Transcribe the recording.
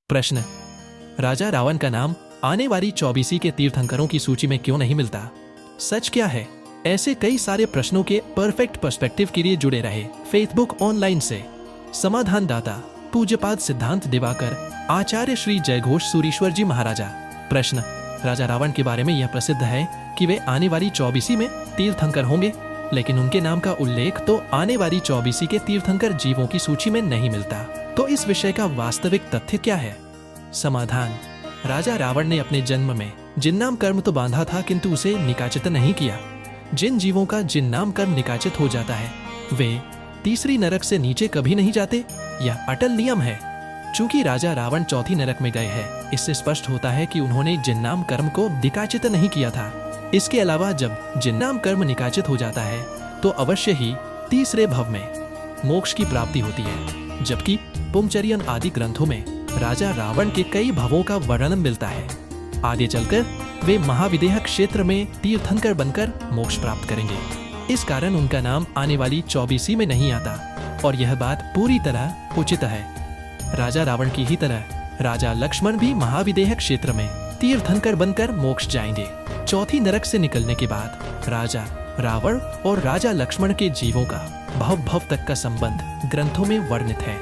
प्रश्न, राजा रावण का नाम आने वाली 24 के तीर्थंकरों की सूची में क्यों नहीं मिलता? सच क्या है? ऐसे कई सारे प्रश्नों के परफेक्ट पर्सपेक्टिव के लिए जुड़े रहे फेसबुक ऑनलाइन से। समाधान दाता पूज्यपाद सिद्धांत दिवाकर आचार्य श्री जयघोष सूरीश्वर जी महाराजा। प्रश्न, राजा रावण के बारे में यह प्रसिद्ध है कि वे आने वाली 24 में तीर्थंकर होंगे, लेकिन उनके नाम का उल्लेख तो आने वाली 24 के तीर्थंकर जीवों की सूची में नहीं मिलता। तो इस विषय का वास्तविक तथ्य क्या है? समाधान, राजा रावण ने अपने जन्म में जिन्नाम कर्म तो बांधा था, किंतु उसे निकाचित नहीं किया। जिन जीवों का जिन्नाम कर्म निकाचित हो जाता है वे तीसरी नरक से नीचे कभी नहीं जाते, यह अटल नियम है। चूंकि राजा रावण चौथी नरक में गए हैं, इससे स्पष्ट होता है कि उन्होंने जिन्नाम कर्म को निकाचित नहीं किया था। इसके अलावा जब जिन्नाम कर्म निकाचित हो जाता है तो अवश्य ही तीसरे भव में मोक्ष की प्राप्ति होती है, जबकि पुंचरियन आदि ग्रंथों में राजा रावण के कई भवों का वर्णन मिलता है। आगे चलकर वे महाविदेह क्षेत्र में तीर्थंकर बनकर मोक्ष प्राप्त करेंगे। इस कारण उनका नाम आने वाली 24 में नहीं आता, और यह बात पूरी तरह उचित है। राजा रावण की ही तरह राजा लक्ष्मण भी महाविदेह क्षेत्र में तीर्थंकर बनकर मोक्ष जाएंगे। चौथी नरक से निकलने के बाद राजा रावण और राजा लक्ष्मण के जीवों का भव भव तक का संबंध ग्रंथों में वर्णित है।